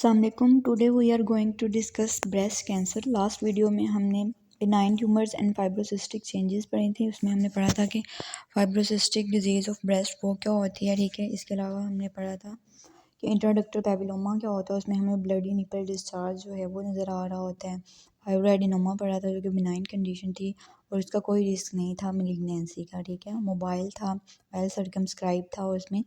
अस्सलाम today we are going to discuss breast cancer. Last video में हमने benign tumours and fibrocystic changes पढ़ी थी। उसमें हमने पढ़ा था कि फाइब्रोसिस्टिक डिजीज़ ऑफ ब्रेस्ट वो क्या होती है, ठीक है। इसके अलावा हमने पढ़ा था कि इंट्राडक्टल पैपिलोमा क्या होता है, उसमें हमें ब्लडी निपल डिस्चार्ज जो है वो नज़र आ रहा होता है। फाइब्रोएडिनोमा पढ़ा था जो कि बिनाइन कंडीशन थी और इसका कोई रिस्क नहीं था मेलिग्नेंसी का, ठीक है। मोबाइल था, वेल सर्कमस्क्राइब था और उसमें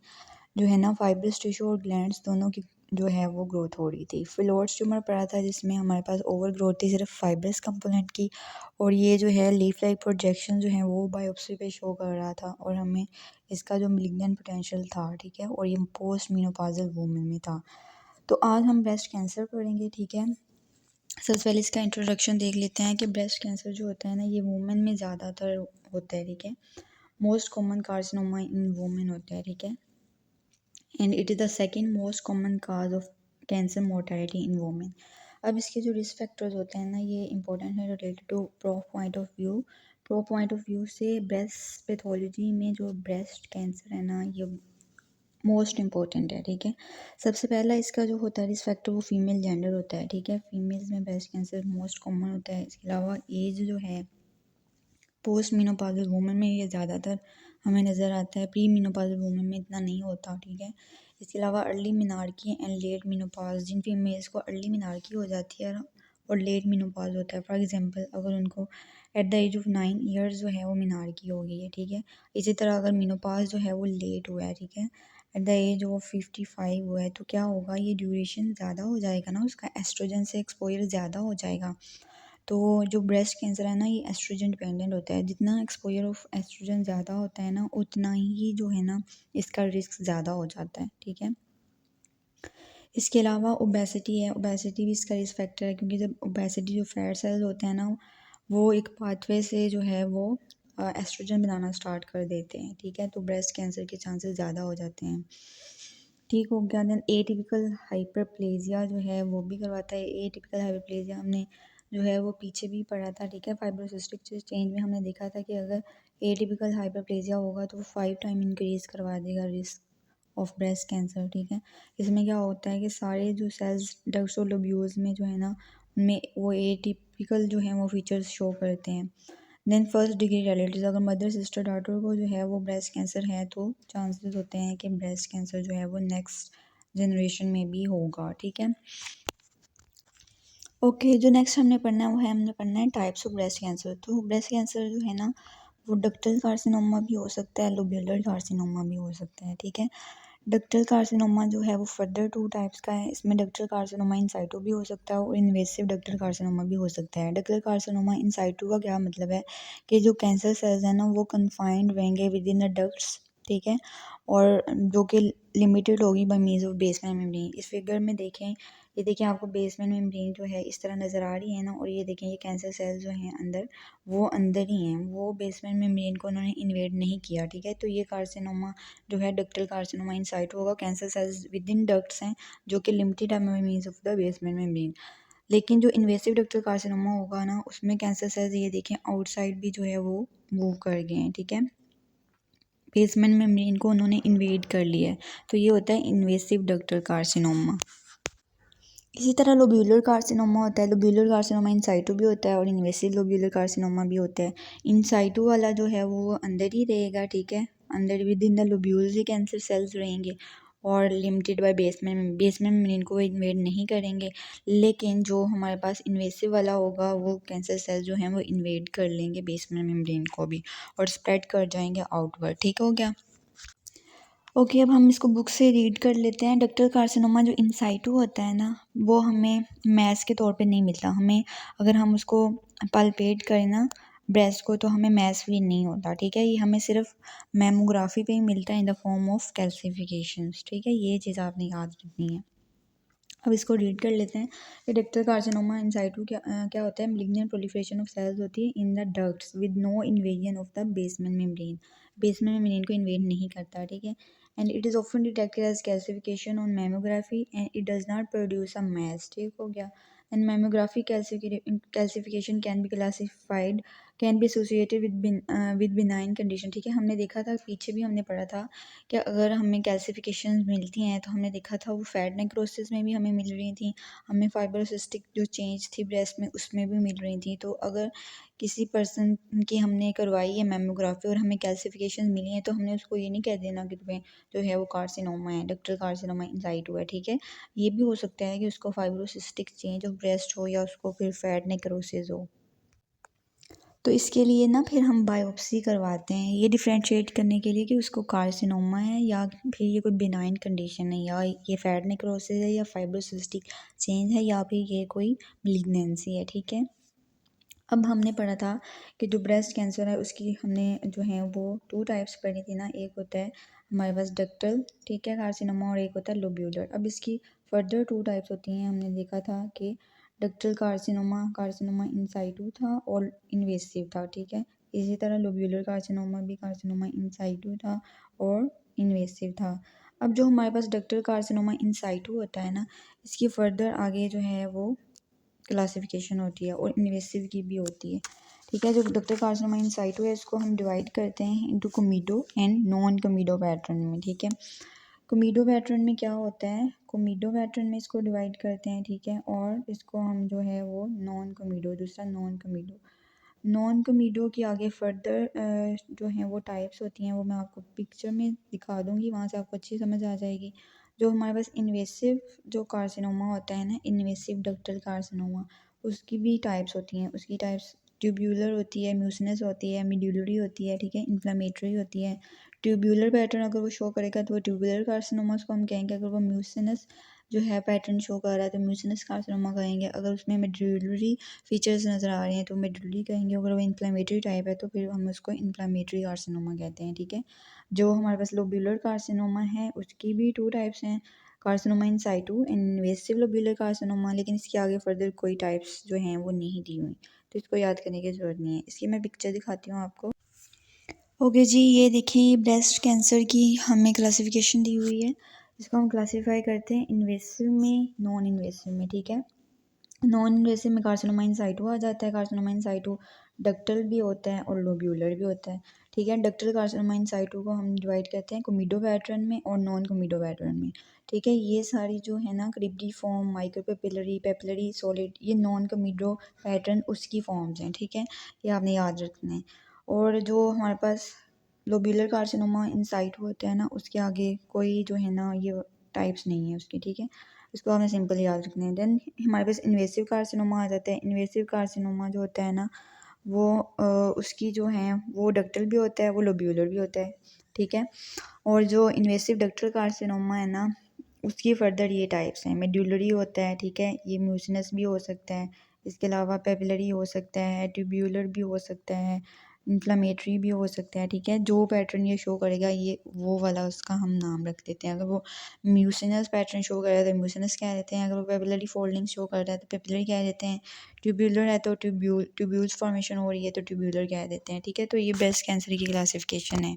जो है ना फाइब्रस टिश्यू और ग्लैंड्स दोनों की जो है वो ग्रोथ हो रही थी। फिलोर्स ट्यूमर पड़ा था जिसमें हमारे पास ओवर ग्रोथ थी सिर्फ फाइब्रस कंपोनेंट की, और ये जो है लीफ लाइक प्रोजेक्शन जो है वो बायोप्सी पे शो कर रहा था और हमें इसका जो मेलिग्नेंट पोटेंशियल था, ठीक है, और ये पोस्ट मेनोपॉजल वुमेन में था। तो आज हम ब्रेस्ट कैंसर पढ़ेंगे, ठीक है। सबसे पहले इसका इंट्रोडक्शन देख लेते हैं कि ब्रेस्ट कैंसर जो होता है ना ये वुमेन में ज़्यादातर होता है, ठीक है। मोस्ट कॉमन कार्सिनोमा इन वुमेन होता है, ठीक है, and it is the second most common cause of cancer mortality in women. अब इसके जो रिस्क फैक्टर्स होते हैं ना ये इंपॉर्टेंट है related to pro point of view से ब्रेस्ट पैथोलॉजी में जो ब्रेस्ट कैंसर है ना ये मोस्ट इंपॉर्टेंट है, ठीक है। सबसे पहला इसका जो होता है रिस्क फैक्टर वो फीमेल जेंडर होता है, ठीक है। फीमेल्स में ब्रेस्ट कैंसर मोस्ट कॉमन होता है। इसके अलावा एज जो है पोस्ट मीनोपॉजल वुमेन में ये ज़्यादातर हमें नज़र आता है, प्री मीनोपॉजल वुमेन में इतना नहीं होता, ठीक है। इसके अलावा early menarche and late menopause, जिन फीमेल्स को अर्ली मिनार्की हो जाती है और लेट मीनोपॉज होता है, फॉर एग्जांपल अगर उनको at the age of 9 years जो है वो मिनार्की हो गई है, ठीक है। इसी तरह अगर मीनोपॉज जो है वो लेट हुआ है, ठीक है, एट द एज ऑफ 55 हुआ है, तो क्या होगा, ये ड्यूरेशन ज़्यादा हो जाएगा ना, उसका एस्ट्रोजन से एक्सपोजर ज़्यादा हो जाएगा। तो जो ब्रेस्ट कैंसर है ना ये एस्ट्रोजन डिपेंडेंट होता है। जितना एक्सपोजर ऑफ एस्ट्रोजन ज़्यादा होता है ना उतना ही जो है ना इसका रिस्क ज़्यादा हो जाता है, ठीक है। इसके अलावा ओबेसिटी है, ओबेसिटी भी इसका रिस्क फैक्टर है, क्योंकि जब ओबेसिटी जो फैट सेल्स होते हैं ना वो एक पाथवे से जो है वो एस्ट्रोजन बनाना स्टार्ट कर देते हैं, ठीक है। तो ब्रेस्ट कैंसर के चांसेस ज़्यादा हो जाते हैं, ठीक हो गया। देन एटिपिकल हाइपरप्लेजिया जो है वो भी करवाता है। एटिपिकल हाइपरप्लेजिया हमने जो है वो पीछे भी पढ़ा था, ठीक है। फाइब्रोसिस्टिक चेंज में हमने देखा था कि अगर एटिपिकल हाइपरप्लेजिया होगा तो वो 5 टाइम इंक्रीज़ करवा देगा रिस्क ऑफ ब्रेस्ट कैंसर, ठीक है। इसमें क्या होता है कि सारे जो सेल्स डक्ट्स और लोब्यूल्स में जो है ना उनमें वो एटिपिकल जो है वो फीचर्स शो करते हैं। देन फर्स्ट डिग्री रिलेटिव्स, अगर मदर सिस्टर डॉटर को जो है वो ब्रेस्ट कैंसर है तो चांसेस होते हैं कि ब्रेस्ट कैंसर जो है वो नेक्स्ट जनरेशन में भी होगा, ठीक है। ओके, जो नेक्स्ट हमने पढ़ना है वो है हमने पढ़ना है टाइप्स ऑफ ब्रेस्ट कैंसर। तो ब्रेस्ट कैंसर जो है ना वो डक्टल कार्सिनोमा भी हो सकता है, लोब्यूलर कार्सिनोमा भी हो सकता है, ठीक है। डक्टल कार्सिनोमा जो है वो फर्दर 2 टाइप्स का है। इसमें डक्टल कार्सिनोमा इन साइटो भी हो सकता है और इन्वेसिव डक्टल कार्सिनोमा भी हो सकता है। डक्टल कार्सिनोमा इन साइटो का क्या मतलब है कि जो कैंसर सेल्स हैं ना वो कन्फाइंड रहेंगे विद इन द डक्ट्स, ठीक है, और जो कि लिमिटेड होगी bye means of basement membrane. इस फिगर में देखें, ये देखें आपको बेसमेंट मेम्ब्रेन जो है इस तरह नज़र आ रही है ना, और ये देखें ये कैंसर सेल्स जो हैं अंदर वो अंदर ही हैं, वो बेसमेंट मेम्ब्रेन को उन्होंने इन्वेड नहीं किया, ठीक है। तो ये कार्सिनोमा जो है डक्टल कार्सिनोमा इन साइटो होगा। Cancer cells with in ducts हैं जो कि लिमिटेड है bye means of the basement membrane. लेकिन जो इन्वेसिव डक्टल कार्सिनोमा होगा ना उसमें कैंसर सेल्स ये देखें आउटसाइड भी जो है वो मूव कर गए हैं, ठीक है, बेसमेंट मेम्ब्रेन को उन्होंने इन्वेड कर लिया है। तो ये होता है इन्वेसिव डक्टल कार्सिनोमा। इसी तरह लोब्यूलर कार्सिनोमा होता है। लोब्यूलर कार्सिनोमा इन साइटो भी होता है और इन्वेसिव लोब्यूलर कार्सिनोमा भी होता है। इन साइटो वाला जो है वो अंदर ही रहेगा, ठीक है, अंदर with in the lobules he cancer cells रहेंगे और लिमिटेड बाय बेसमेंट मेम्ब्रेन को इन्वेड नहीं करेंगे। लेकिन जो हमारे पास इन्वेसिव वाला होगा वो कैंसर सेल्स जो हैं वो इन्वेड कर लेंगे बेसमेंट मेम्ब्रेन को भी और स्प्रेड कर जाएंगे आउटवर्ड, ठीक हो गया। ओके, अब हम इसको बुक से रीड कर लेते हैं। डक्टल कार्सिनोमा जो इन साइटो होता है ना वो हमें मैस के तौर पे नहीं मिलता। हमें अगर हम उसको पल्पेट करें ना ब्रेस्ट को तो हमें मैस फ्री नहीं होता, ठीक है। ये हमें सिर्फ मैमोग्राफी पे ही मिलता है in the form of calcifications, ठीक है। ये चीज़ आपने याद रखनी है। अब इसको रीड कर लेते हैं कि डक्टल कार्सिनोमा इन साइटो क्या होता है। मैलिग्नेंट प्रोलिफरेशन ऑफ सेल्स होती है in the ducts with no invasion of the basement membrane. Basement membrane को इन्वेड नहीं करता, ठीक है। And it is often detected as calcification on mammography and it does not produce a mass, ठीक हो गया। And mammography calcification can be classified can be associated with benign condition. ठीक है, हमने देखा था पीछे भी हमने पढ़ा था कि अगर हमें कैल्सिफिकेशन मिलती हैं तो हमने देखा था वो फैट नेक्रोसिस में भी हमें मिल रही थी, हमें फाइब्रोसिस्टिक जो चेंज थी ब्रेस्ट में उसमें भी मिल रही थी। तो अगर किसी पर्सन की हमने करवाई है मेमोग्राफी और हमें कैल्सिफिकेशन मिली है तो हमने उसको ये नहीं कह देना कि तुम्हें जो है वो कार्सिनोमा है, डक्टल कार्सिनोमा इन साइटू है। ठीक है, ये भी हो सकता है कि उसको फाइब्रोसिस्टिक चेंज ऑफ ब्रेस्ट हो या उसको फिर फैट नेक्रोसिस हो। तो इसके लिए ना फिर हम बायोप्सी करवाते हैं ये डिफ्रेंशिएट करने के लिए कि उसको कार्सिनोमा है या फिर ये कोई बिनाइन कंडीशन है, या ये फैट नेक्रोसिस है या फाइब्रोसिस्टिक चेंज है या फिर ये कोई मेलिग्नेंसी है। ठीक है, अब हमने पढ़ा था कि जो ब्रेस्ट कैंसर है उसकी हमने जो है वो 2 टाइप्स पढ़ी थी ना, एक होता है हमारे पास डक्टल, ठीक है, कार्सिनोमा, और एक होता है लोब्यूलर। अब इसकी फर्दर 2 टाइप्स होती हैं। हमने देखा था कि डक्टल कार्सिनोमा, कार्सिनोमा इन साइटू था और इन्वेसिव था। ठीक है, इसी तरह लोब्यूलर कार्सिनोमा भी कार्सिनोमा इन साइटू था और इन्वेसिव था। अब जो हमारे पास डक्टल कार्सिनोमा इन साइटू होता है ना, इसकी फर्दर आगे जो है वो क्लासिफिकेशन होती है और इन्वेसिव की भी होती है। ठीक है, जो डक्टल कार्सिनोमा इन साइटू है इसको हम डिवाइड करते हैं इनटू कोमिडो एंड नॉन कोमिडो पैटर्न में। ठीक है, कोमिडो पैटर्न में क्या होता है, कोमिडो पैटर्न में इसको डिवाइड करते हैं। ठीक है, और इसको हम जो है वो नॉन कोमिडो, दूसरा नॉन कोमिडो, नॉन कोमिडो की आगे फर्दर जो हैं वो टाइप्स होती हैं वो मैं आपको पिक्चर में दिखा दूँगी, वहाँ से आपको अच्छी समझ आ जाएगी। जो हमारे पास इन्वेसिव जो कार्सिनोमा होता है ना, इन्वेसिव डक्टल कार्सिनोमा, उसकी भी टाइप्स होती हैं। उसकी टाइप्स ट्यूब्यूलर होती है, म्यूसिनस होती है, मिड्यूलरी होती है, ठीक है, इन्फ्लेमेटरी होती है। ट्यूब्यूलर पैटर्न अगर वो शो करेगा तो वो ट्यूबुलर कार्सिनोमा उसको हम कहेंगे। अगर वो म्यूसिनस जो है पैटर्न शो कर रहा है तो म्यूसिनस कार्सिनोमा कहेंगे। अगर उसमें मिड्यूलरी फीचर्स नज़र आ रहे हैं तो मिड्यूलरी कहेंगे। अगर वो इन्फ्लेमेटरी टाइप है तो फिर हम उसको इन्फ्लेमेटरी कार्सिनोमा कहते हैं। ठीक है, जो हमारे पास लोब्यूलर कार्सिनोमा है उसकी भी 2 टाइप्स हैं, carcinoma in situ, invasive lobular carcinoma, लेकिन इसके आगे फर्दर कोई टाइप्स जो हैं वो नहीं दी हुई, तो इसको याद करने की ज़रूरत नहीं है। इसकी मैं पिक्चर दिखाती हूँ आपको। ओके जी, ये देखिए ब्रेस्ट कैंसर की हमें क्लासिफिकेशन दी हुई है। इसको हम क्लासीफाई करते हैं इन्वेसिव में, नॉन इन्वेसिव में। ठीक है, नॉन इन्वेसिव में कार्सिनोमा इन साइटू आ जाता है। कार्सिनोमा इन साइटू डक्टल भी होता है और लोब्यूलर भी होता है। ठीक है, डक्टल कार्सिनोमा इन साइटू को हम डिवाइड करते हैं कोमिडो पैटर्न में और नॉन कोमिडो पैटर्न में। ठीक है, ये सारी जो है ना क्रिब्डिफॉर्म, माइक्रोपेपिलरी, पेपिलरी सॉलिड, ये नॉन कोमिडो पैटर्न उसकी फॉर्म्स हैं। ठीक है, ये आपने याद रखना है। और जो हमारे पास लोब्यूलर कार्सिनोमा इन साइटू होता है ना, उसके आगे कोई जो है ना ये टाइप्स नहीं है उसकी। ठीक है, इसको हमें सिंपल याद रखना है। देन हमारे पास इन्वेसिव कार्सिनोमा आ जाता है। इन्वेसिव कार्सिनोमा जो होता है ना वो उसकी जो है वो डक्टल भी होता है, वो लोब्यूलर भी होता है। ठीक है, और जो इन्वेसिव डक्टल कार्सिनोमा है ना उसकी फर्दर ये टाइप्स हैं, मेड्यूलरी होता है। ठीक है, ये म्यूसिनस भी हो सकता है, इसके अलावा पेपिलरी हो सकता है, ट्यूब्यूलर भी हो सकता है, इन्फ्लामेटरी भी हो सकता है। ठीक है, जो पैटर्न ये शो करेगा ये वो वाला उसका हम नाम रख देते हैं। अगर वो म्यूसिनस पैटर्न शो कर रहा है तो म्यूसिनस कह देते हैं, अगर वो पेपिलरी फोल्डिंग शो कर रहा है तो पेपिलरी कह देते हैं, ट्यूब्यूलर है तो ट्यूब्यूल्स फॉर्मेशन हो रही है तो ट्यूब्यूलर कह देते हैं। ठीक है, तो ये ब्रेस्ट कैंसर की क्लासिफिकेशन है।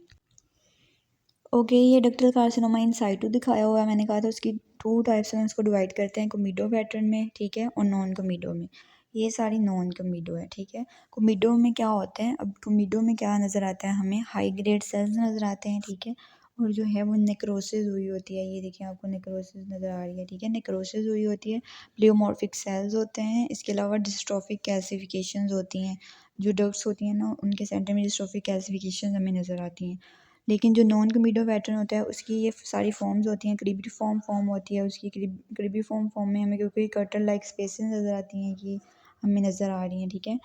ओके, ये डक्टल कार्सिनोमा इन साइटू दिखाया हुआ है, मैंने कहा था उसकी 2 टाइप्स में उसको डिवाइड करते हैं, कोमिडो पैटर्न में, ठीक है, और नॉन कोमिडो में। ये सारी नॉन कोमिडो है। ठीक है, कोमिडो में क्या होता है, अब कोमिडो में क्या नज़र आता है हमें, हाई ग्रेड सेल्स नज़र आते हैं। ठीक है, और जो है वो नेक्रोसिस हुई होती है, ये देखिए आपको नेक्रोसिस नज़र आ रही है। ठीक है, नेक्रोसिस हुई होती है, प्लियोमॉर्फिक सेल्स होते हैं, इसके अलावा डिस्ट्रॉफिक कैल्सिफिकेशंस होती हैं, जो डक्ट्स होती हैं ना उनके सेंटर में डिस्ट्रॉफिक कैल्सिफिकेशन हमें नज़र आती हैं। लेकिन जो नॉन कोमिडो पैटर्न होता है उसकी ये सारी फॉर्म्स होती हैं, क्रिब्डिफॉर्म फॉर्म होती है उसकी, क्रिब्डिफॉर्म फॉर्म में हमें क्योंकि कर्टन लाइक स्पेसेस नज़र आती हैं, ये हमें नज़र आ रही हैं। ठीक है,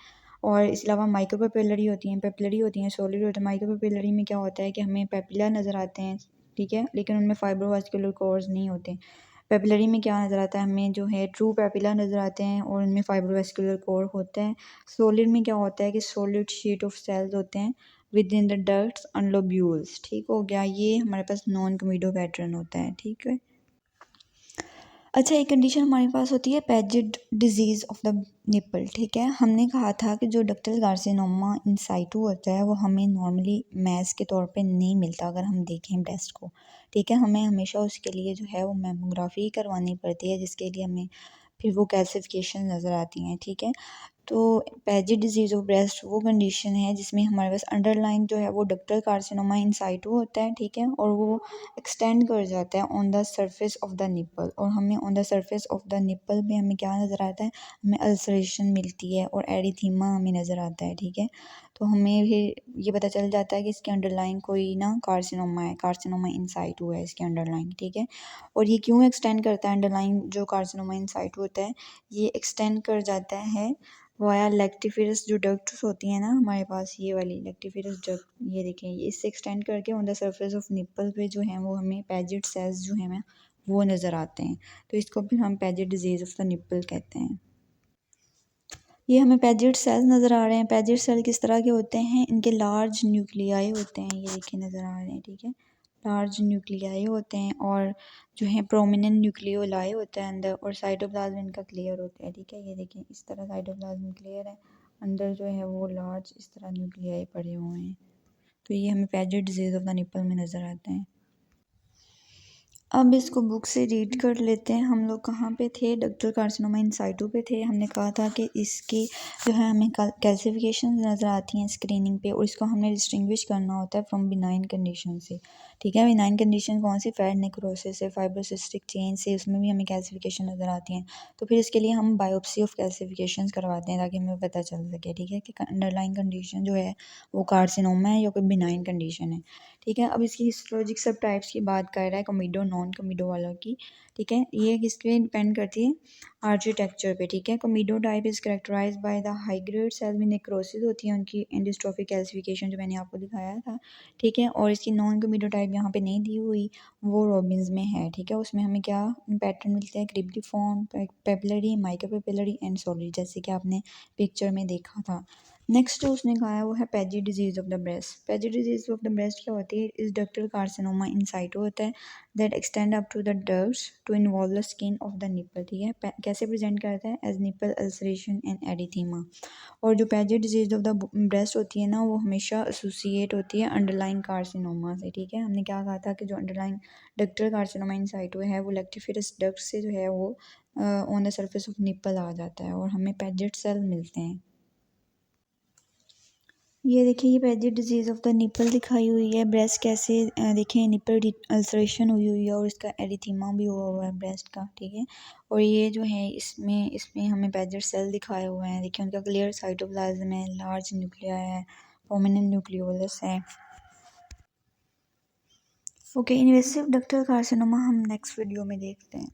और इसके अलावा माइक्रोपेपिलरी होती हैं, पेपिलरी होती हैं, सॉलिड होता है। माइक्रोपेपिलरी में क्या होता है कि हमें पेपिला नज़र आते हैं, ठीक है, लेकिन उनमें फाइब्रोवास्कुलर कोर्स नहीं होते। पेपिलरी में क्या नज़र आता है हमें, जो है ट्रू पेपिला नज़र आते हैं और उनमें फाइब्रोवास्कुलर कोर होता है। सॉलिड में क्या होता है कि सॉलिड शीट ऑफ सेल्स होते हैं with in the ducts and lobules. ठीक हो गया, ये हमारे पास नॉन कोमिडो पैटर्न होता है। ठीक है, अच्छा, एक कंडीशन हमारे पास होती है पैजिड डिजीज़ ऑफ द निपल। ठीक है, हमने कहा था कि जो डक्टल कार्सिनोमा इन साइटू होता है वो हमें नॉर्मली मैस के तौर पे नहीं मिलता अगर हम देखें ब्रेस्ट को। ठीक है, हमें हमेशा उसके लिए जो है वो मेमोग्राफी करवानी पड़ती है, जिसके लिए हमें फिर वो कैल्सिफिकेशन नज़र आती हैं। ठीक है, तो पैजी डिजीज़ ऑफ ब्रेस्ट वो कंडीशन है जिसमें हमारे पास अंडरलाइन जो है वो डक्टल कार्सिनोमा इन साइटू होता है, ठीक है, और वो एक्सटेंड कर जाता है on the surface of the nipple, और हमें on the surface of the nipple में हमें क्या नज़र आता है, हमें अल्सरेशन मिलती है और एरिथीमा हमें नज़र आता है, ठीक है। तो हमें फिर ये पता चल जाता है कि इसके अंडरलाइन कोई ना कार्सिनोमा है, कार्सिनोमा इन साइटू है इसके अंडरलाइन, ठीक है। और ये क्यों एक्सटेंड करता है अंडरलाइन जो कार्सिनोमा इन साइटू होता है, ये एक्सटेंड कर जाता है वाया लेक्टिफेरस जो डक्ट्स होती हैं ना हमारे पास, ये वाली लेक्टिफेरस डक्ट, ये देखें, ये इससे एक्सटेंड करके on the surface of nipple पे जो है वो हमें पैजेड सेल्स जो हैं वो नज़र आते हैं। तो इसको फिर हम पैजेड डिजीज़ ऑफ द निपल कहते हैं। ये हमें पैजेड सेल्स नज़र आ रहे हैं। पैजेड सेल किस तरह के होते हैं, इनके लार्ज न्यूक्लियाई होते हैं, ये देखिए नज़र आ रहे हैं, ठीक है, लार्ज न्यूक्लियाई होते हैं और जो है प्रोमिनेंट न्यूक्लियोलाई होता है अंदर, और साइटोप्लाज्म इनका क्लियर होता है, ठीक है। ये देखिए इस तरह साइटोप्लाज्म क्लियर है, अंदर जो है वो लार्ज इस तरह न्यूक्लियाई पड़े हुए हैं। तो ये हमें पैजेड डिजीज़ ऑफ द निपल में नज़र आते हैं। अब इसको बुक से रीड कर लेते हैं। हम लोग कहाँ पे थे, डक्टल कार्सिनोमा इन साइटू पे थे। हमने कहा था कि इसकी जो है हमें कैल्सिफिकेशन नज़र आती हैं स्क्रीनिंग पे, और इसको हमने डिस्टिंग्विश करना होता है फ्रॉम बिनाइन कंडीशन से, ठीक है। बिनाइन कंडीशन कौन सी, फैट नेक्रोसिस है, फाइब्रोसिस्टिक चेंज से, उसमें भी हमें कैल्सिफिकेशन नज़र आती हैं। तो फिर इसके लिए हम बायोप्सी ऑफ कैल्सिफिकेशन करवाते हैं ताकि हमें पता चल सके, ठीक है, कि अंडरलाइन कंडीशन जो है वो कार्सिनोमा है या कोई बिनाइन कंडीशन है, ठीक है। अब इसकी हिस्टोलॉजिक सब टाइप्स की बात कर रहा है, कमीडो नॉन कमीडो वालों की, ठीक है। ये किसके डिपेंड करती है, आर्किटेक्चर पे, ठीक है। Comedo type is characterise by the high grade cell में नेक्रोसिस होती है उनकी, एंडोस्ट्रोफिक कैल्सिफिकेशन जो मैंने आपको दिखाया था, ठीक है। और इसकी नॉन कमीडो टाइप यहाँ पे नहीं दी हुई, वो रॉबिन्स में है, ठीक है। उसमें हमें क्या पैटर्न मिलते हैं, क्रिब्डिफॉर्म, पेपिलरी, माइक्रोपेपिलरी एंड सॉलिड, जैसे कि आपने पिक्चर में देखा था। नेक्स्ट जो उसने कहा है वो है पैजी डिजीज़ ऑफ द ब्रेस्ट। पैजी डिजीज़ ऑफ द ब्रेस्ट क्या होती है, इस डक्टल कार्सिनोमा इन साइटो होता है that extend up to the ducts to involve the skin of the nipple, ठीक है। कैसे प्रेजेंट करता है, as nipple ulceration and erythema. और जो पैजी डिजीज़ ऑफ द ब्रेस्ट होती है ना वो हमेशा एसोसिएट होती है अंडरलाइन कार्सिनोमा से, ठीक है। हमने क्या कहा था कि जो underline ductal carcinoma in situ है वो लेक्टिफेरस डक्ट से जो है वो on the surface of nipple आ जाता है और हमें पैजेड सेल मिलते हैं। ये देखिए ये पैजेड डिजीज़ ऑफ द निपल दिखाई हुई है, ब्रेस्ट कैसे देखिए निपल अल्सरेशन हुई हुई है और इसका एरिथीमा भी हुआ हुआ है ब्रेस्ट का, ठीक है। और ये जो है इसमें इसमें हमें पैजेड सेल दिखाए हुए हैं, देखिए उनका क्लियर साइटोप्लाज्म है, लार्ज न्यूक्लिया है, प्रोमिनेंट न्यूक्लियोलस है। ओके, इन्वेसिव डक्टल कार्सिनोमा हम नेक्स्ट वीडियो में देखते हैं।